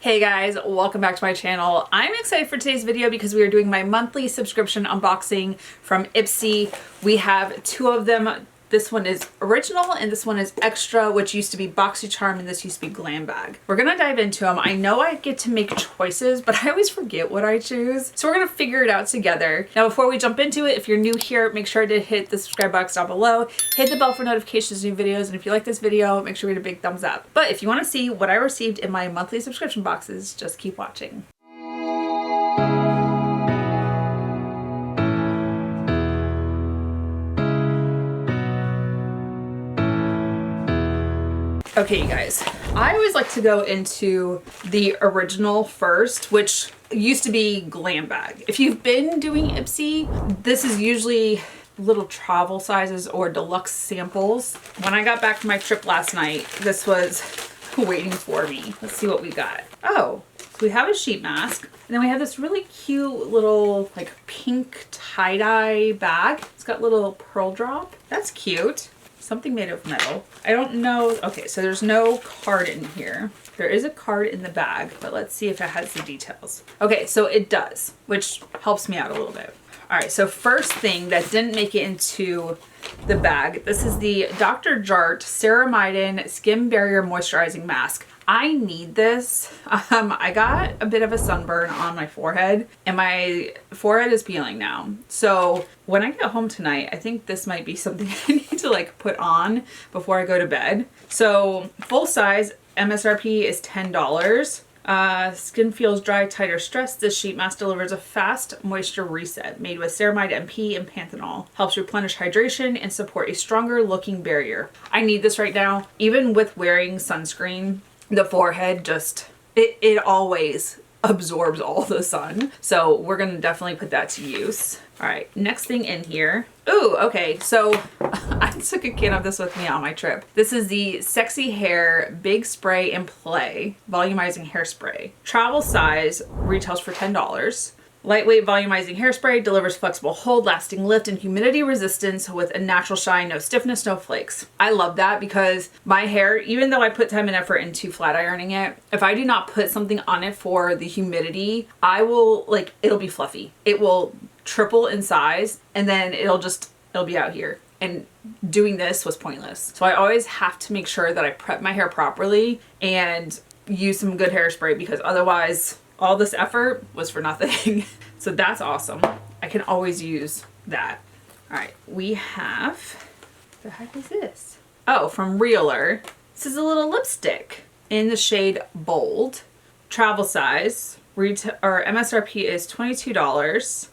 Hey guys, welcome back to my channel. I'm excited for today's video because we are doing my monthly subscription unboxing from IPSY. We have two of them. This one is original and this one is extra, which used to be BoxyCharm and this used to be Glam Bag. We're gonna dive into them. I know I get to make choices, but I always forget what I choose. So we're gonna figure it out together. Now, before we jump into it, if you're new here, make sure to hit the subscribe box down below, hit the bell for notifications of new videos, and if you like this video, make sure to hit a big thumbs up. But if you wanna see what I received in my monthly subscription boxes, just keep watching. Okay, you guys, I always like to go into the original first, which used to be Glam Bag. If you've been doing IPSY, this is usually little travel sizes or deluxe samples. When I got back from my trip last night, this was waiting for me. Let's see what we got. Oh, so we have a sheet mask, and then we have this really cute little like pink tie-dye bag. It's got little pearl drop. That's cute. Something made of metal. I don't know. Okay, so there's no card in here. There is a card in the bag, but let's see if it has the details. Okay, so it does, which helps me out a little bit. All right, so first thing that didn't make it into the bag, this is the Dr. Jart Ceramidin Skin Barrier Moisturizing Mask. I need this. I got a bit of a sunburn on my forehead and my forehead is peeling now. So when I get home tonight, I think this might be something I need to like put on before I go to bed. So full size MSRP is $10. Skin feels dry, tight, or stressed. This sheet mask delivers a fast moisture reset made with ceramide MP and panthenol. Helps replenish hydration and support a stronger looking barrier. I need this right now. Even with wearing sunscreen, the forehead just, it always absorbs all the sun. So we're gonna definitely put that to use. All right, next thing in here. Ooh, okay, so I took a can of this with me on my trip. This is the Sexy Hair Big Spray and Play Volumizing Hairspray. Travel size retails for $10. Lightweight volumizing hairspray delivers flexible hold, lasting lift, and humidity resistance with a natural shine, no stiffness, no flakes. I love that because my hair, even though I put time and effort into flat ironing it, if I do not put something on it for the humidity, I will it'll be fluffy. It will triple in size and then it'll be out here. And doing this was pointless. So I always have to make sure that I prep my hair properly and use some good hairspray because otherwise all this effort was for nothing. So that's awesome. I can always use that. All right, we have, the heck is this? Oh, from Realer. This is a little lipstick in the shade Bold. Travel size, retail or MSRP is $22.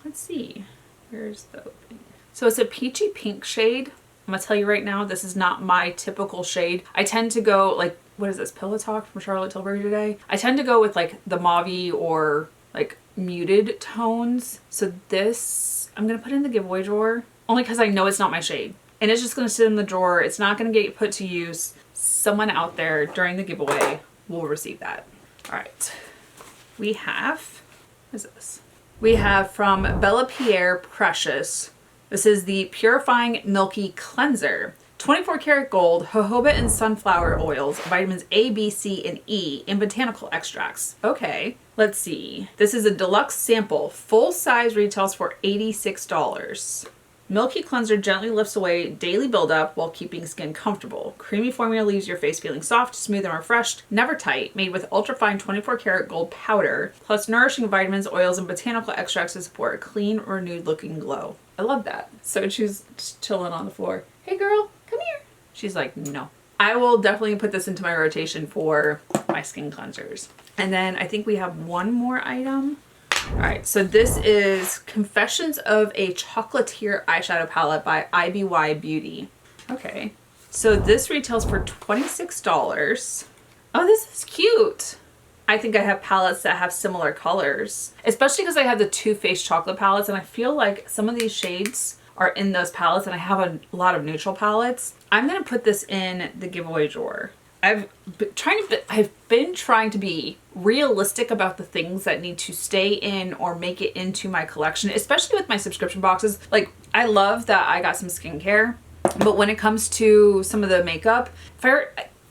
Let's see, where's the opening? So it's a peachy pink shade. I'm gonna tell you right now, this is not my typical shade. I tend to go like, what is this, Pillow Talk from Charlotte Tilbury today? I tend to go with like the mauve or like muted tones. So this, I'm gonna put in the giveaway drawer only because I know it's not my shade. And it's just gonna sit in the drawer. It's not gonna get put to use. Someone out there during the giveaway will receive that. All right, we have, what is this? We have from Bella Pierre Precious. This is the Purifying Milky Cleanser. 24 karat gold, jojoba and sunflower oils, vitamins A, B, C, and E, and botanical extracts. Okay, let's see. This is a deluxe sample. Full size retails for $86. Milky Cleanser gently lifts away daily buildup while keeping skin comfortable. Creamy formula leaves your face feeling soft, smooth, and refreshed, never tight, made with ultrafine 24 karat gold powder, plus nourishing vitamins, oils, and botanical extracts to support a clean, renewed looking glow. I love that. So she's just chilling on the floor. Hey girl, come here. She's like, no. I will definitely put this into my rotation for my skin cleansers. And then I think we have one more item. All right, so this is Confessions of a Chocolatier Eyeshadow Palette by IBY Beauty. Okay, so this retails for $26. Oh, this is cute. I think I have palettes that have similar colors, especially because I have the Too Faced chocolate palettes and I feel like some of these shades are in those palettes and I have a lot of neutral palettes. I'm gonna put this in the giveaway drawer. I've been trying to be realistic about the things that need to stay in or make it into my collection, especially with my subscription boxes. Like, I love that I got some skincare, but when it comes to some of the makeup,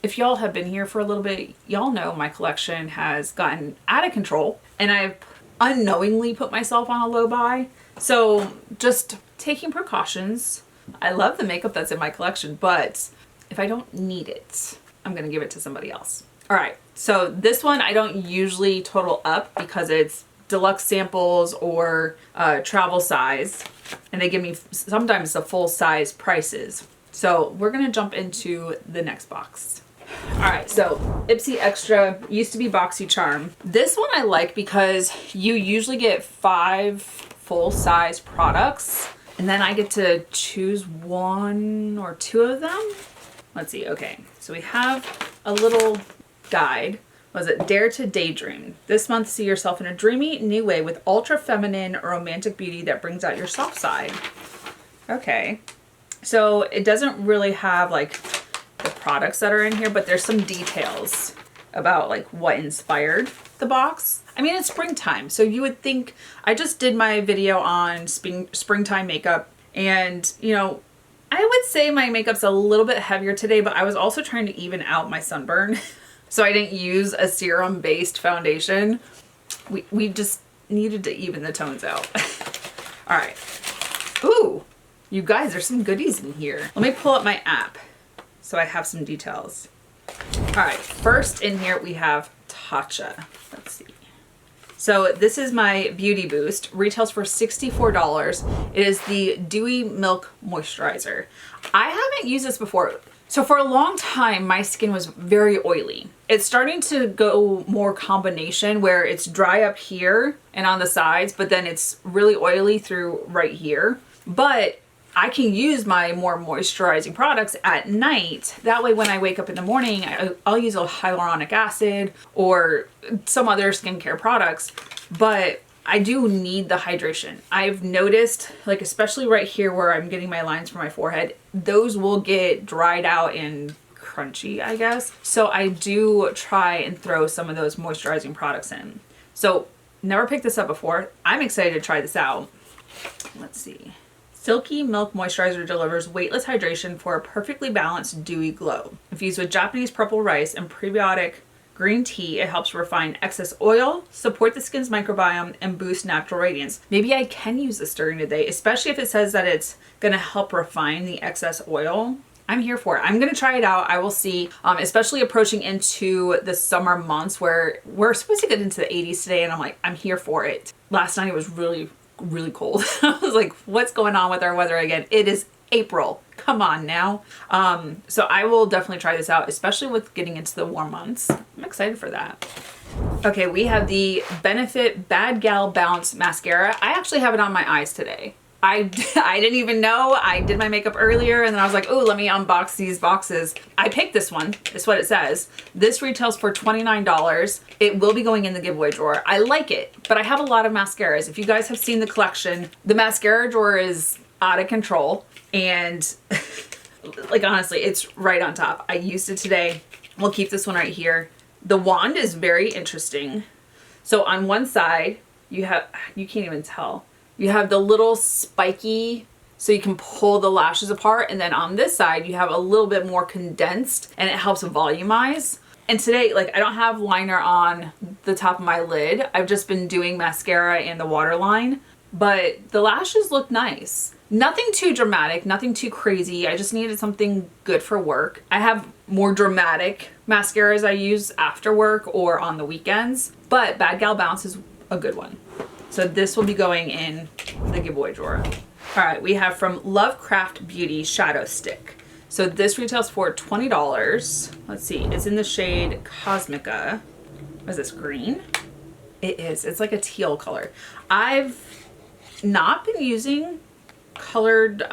if y'all have been here for a little bit, y'all know my collection has gotten out of control and I've unknowingly put myself on a low buy. So just taking precautions. I love the makeup that's in my collection, but if I don't need it, I'm gonna give it to somebody else. All right, so this one I don't usually total up because it's deluxe samples or travel size, and they give me sometimes the full size prices. So we're gonna jump into the next box. All right, so Ipsy Extra used to be BoxyCharm. This one I like because you usually get 5 full size products and then I get to choose 1 or 2 of them. Let's see, okay. So we have a little guide. Was it Dare to Daydream? This month, see yourself in a dreamy new way with ultra feminine romantic beauty that brings out your soft side. Okay. So it doesn't really have like the products that are in here, but there's some details about like what inspired the box. I mean, it's springtime, so you would think, I just did my video on springtime makeup, and you know, I would say my makeup's a little bit heavier today, but I was also trying to even out my sunburn. So I didn't use a serum based foundation. We just needed to even the tones out. All right. Ooh, you guys, there's some goodies in here. Let me pull up my app so I have some details. All right, first in here we have Tatcha. Let's see. So this is my Beauty Boost. Retails for $64. It is the Dewy Milk Moisturizer. I haven't used this before. So for a long time, my skin was very oily. It's starting to go more combination where it's dry up here and on the sides, but then it's really oily through right here. But I can use my more moisturizing products at night. That way when I wake up in the morning, I'll use a hyaluronic acid or some other skincare products, but I do need the hydration. I've noticed, like especially right here where I'm getting my lines for my forehead, those will get dried out and crunchy, I guess. So I do try and throw some of those moisturizing products in. So never picked this up before. I'm excited to try this out. Let's see. Silky Milk Moisturizer delivers weightless hydration for a perfectly balanced dewy glow. Infused with Japanese purple rice and prebiotic green tea, it helps refine excess oil, support the skin's microbiome, and boost natural radiance. Maybe I can use this during the day, especially if it says that it's gonna help refine the excess oil. I'm here for it. I'm gonna try it out. I will see, especially approaching into the summer months where we're supposed to get into the 80s today, and I'm like, I'm here for it. Last night it was really cold. I was like, what's going on with our weather again? It is April. Come on now. So I will definitely try this out, especially with getting into the warm months. I'm excited for that. Okay, we have the Benefit Bad Gal Bounce Mascara. I actually have it on my eyes today. I didn't even know. I did my makeup earlier and then I was like, oh, let me unbox these boxes. I picked this one. It's what it says. This retails for $29. It will be going in the giveaway drawer. I like it, but I have a lot of mascaras. If you guys have seen the collection, the mascara drawer is out of control, and like honestly, it's right on top. I used it today. We'll keep this one right here. The wand is very interesting. So on one side, you can't even tell. You have the little spiky, so you can pull the lashes apart. And then on this side, you have a little bit more condensed and it helps volumize. And today, like I don't have liner on the top of my lid. I've just been doing mascara and the waterline, but the lashes look nice. Nothing too dramatic, nothing too crazy. I just needed something good for work. I have more dramatic mascaras I use after work or on the weekends, but Bad Gal Bounce is a good one. So this will be going in the giveaway drawer. All right, we have from Lovecraft Beauty Shadow Stick. So this retails for $20. Let's see, it's in the shade Cosmica. What is this, green? It is, it's like a teal color. I've not been using colored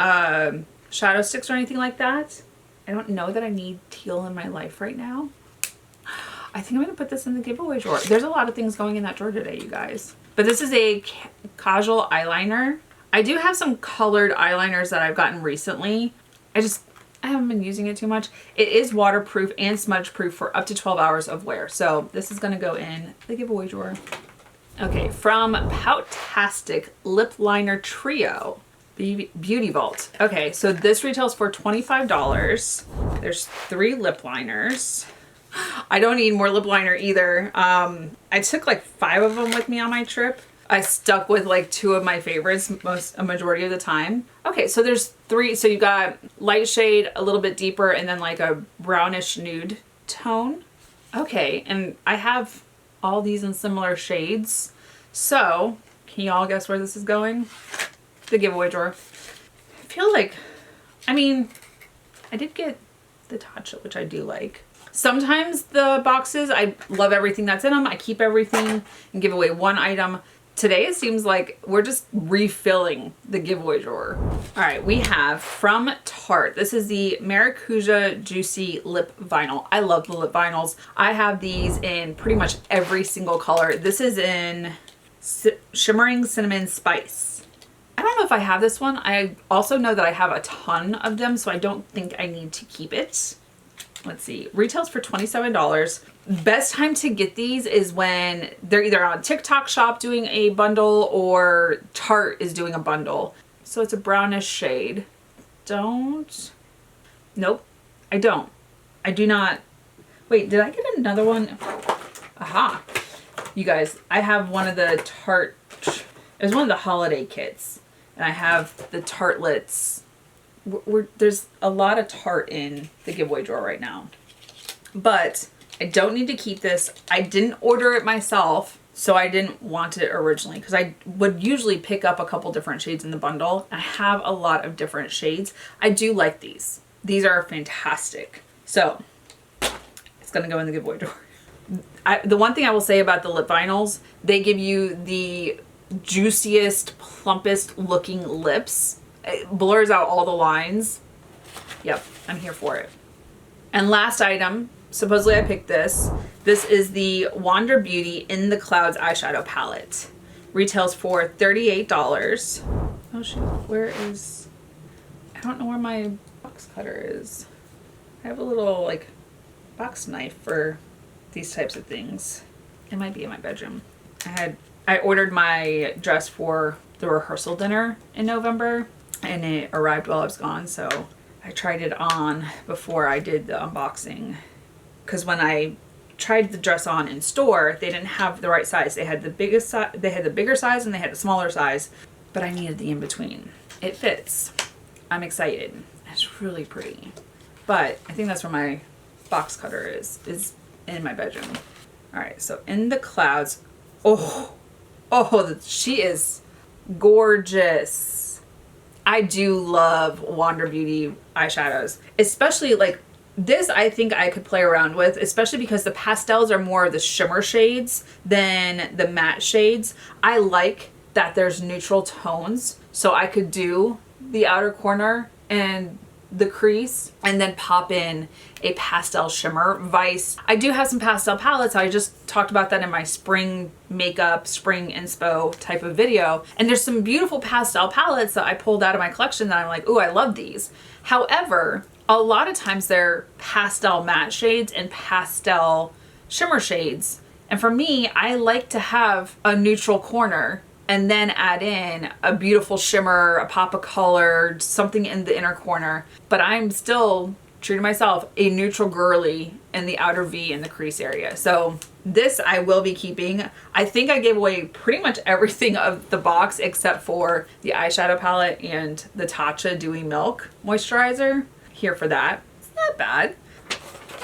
shadow sticks or anything like that. I don't know that I need teal in my life right now. I think I'm gonna put this in the giveaway drawer. There's a lot of things going in that drawer today, you guys. But this is a casual eyeliner. I do have some colored eyeliners that I've gotten recently. I haven't been using it too much. It is waterproof and smudge proof for up to 12 hours of wear. So this is gonna go in the giveaway drawer. Okay, from Pout-tastic Lip Liner Trio. Beauty Vault. Okay, so this retails for $25. There's 3 lip liners. I don't need more lip liner either. I took like 5 of them with me on my trip. I stuck with like 2 of my favorites a majority of the time. Okay, so there's 3. So you got light shade, a little bit deeper, and then like a brownish nude tone. Okay, and I have all these in similar shades. So can y'all guess where this is going? The giveaway drawer. I feel like, I mean, I did get the Tatcha, which I do like. Sometimes the boxes, I love everything that's in them. I keep everything and give away 1 item. Today it seems like we're just refilling the giveaway drawer. All right, we have from Tarte. This is the Maracuja Juicy Lip Vinyl. I love the lip vinyls. I have these in pretty much every single color. This is in Shimmering Cinnamon Spice. I don't know if I have this one. I also know that I have a ton of them, so I don't think I need to keep it. Let's see, retails for $27. Best time to get these is when they're either on TikTok shop doing a bundle or Tarte is doing a bundle. So it's a brownish shade. Nope, I don't. I do not. Wait, did I get another one? Aha. You guys, I have one of the Tarte, it was one of the holiday kits. And I have the Tartelets. There's a lot of Tarte in the giveaway drawer right now, but I don't need to keep this. I didn't order it myself, so I didn't want it originally because I would usually pick up a couple different shades in the bundle. I have a lot of different shades. I do like these. These are fantastic. So it's gonna go in the giveaway drawer. The one thing I will say about the lip vinyls, they give you the juiciest, plumpest looking lips. It blurs out all the lines. Yep, I'm here for it. And last item, supposedly I picked this. This is the Wander Beauty In the Clouds eyeshadow palette. Retails for $38. Oh shoot, where is, I don't know where my box cutter is. I have a little like box knife for these types of things. It might be in my bedroom. I ordered my dress for the rehearsal dinner in November, and it arrived while I was gone, so I tried it on before I did the unboxing. Because when I tried the dress on in store, they didn't have the right size. They had the biggest size, they had the bigger size, and they had the smaller size, but I needed the in-between. It fits. I'm excited. It's really pretty. But I think that's where my box cutter is in my bedroom. All right, so In the Clouds. Oh, she is gorgeous. I do love Wander Beauty eyeshadows, especially like this. I think I could play around with, especially because the pastels are more of the shimmer shades than the matte shades. I like that there's neutral tones, so I could do the outer corner and the crease and then pop in a pastel shimmer vice. I do have some pastel palettes. I just talked about that in my spring makeup, spring inspo type of video. And there's some beautiful pastel palettes that I pulled out of my collection that I'm like, ooh, I love these. However, a lot of times they're pastel matte shades and pastel shimmer shades. And for me, I like to have a neutral corner and then add in a beautiful shimmer, a pop of color, something in the inner corner. But I'm still true to myself, a neutral girly in the outer V in the crease area. So this I will be keeping. I think I gave away pretty much everything of the box except for the eyeshadow palette and the Tatcha Dewy Milk Moisturizer. Here for that. It's not bad.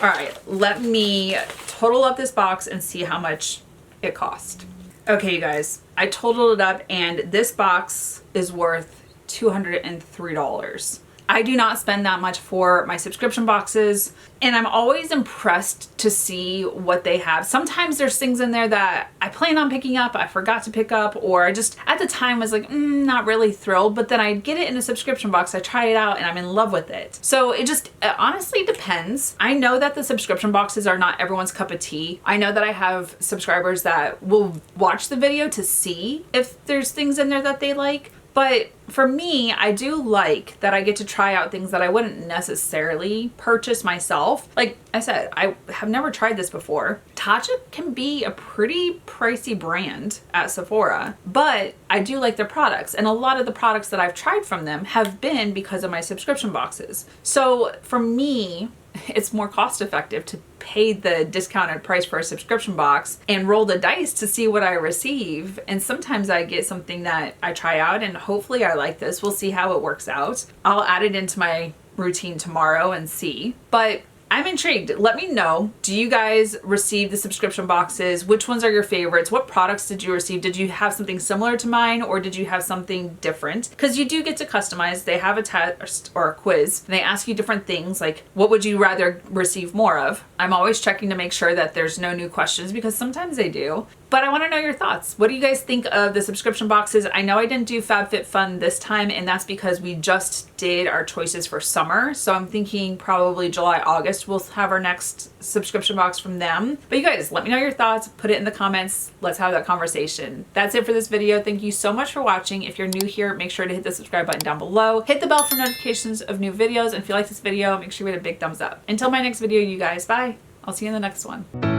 All right, let me total up this box and see how much it cost. Okay, you guys, I totaled it up and this box is worth $203. I do not spend that much for my subscription boxes, and I'm always impressed to see what they have. Sometimes there's things in there that I plan on picking up, I forgot to pick up, or I just at the time was like, not really thrilled, but then I get it in a subscription box, I try it out, and I'm in love with it. So it honestly depends. I know that the subscription boxes are not everyone's cup of tea. I know that I have subscribers that will watch the video to see if there's things in there that they like. But for me, I do like that I get to try out things that I wouldn't necessarily purchase myself. Like I said, I have never tried this before. Tatcha can be a pretty pricey brand at Sephora, but I do like their products. And a lot of the products that I've tried from them have been because of my subscription boxes. So for me, it's more cost effective to pay the discounted price for a subscription box and roll the dice to see what I receive. And sometimes I get something that I try out and hopefully I like this. We'll see how it works out. I'll add it into my routine tomorrow and see. But I'm intrigued. Let me know. Do you guys receive the subscription boxes? Which ones are your favorites? What products did you receive? Did you have something similar to mine or did you have something different? Because you do get to customize. They have a test or a quiz. And they ask you different things like, what would you rather receive more of? I'm always checking to make sure that there's no new questions because sometimes they do. But I want to know your thoughts. What do you guys think of the subscription boxes? I know I didn't do FabFitFun this time, and that's because we just did our choices for summer. So I'm thinking probably July, August, we'll have our next subscription box from them. But you guys, let me know your thoughts. Put it in the comments. Let's have that conversation. That's it for this video. Thank you so much for watching. If you're new here, make sure to hit the subscribe button down below. Hit the bell for notifications of new videos. And if you like this video, make sure you hit a big thumbs up. Until my next video, you guys, bye. I'll see you in the next one.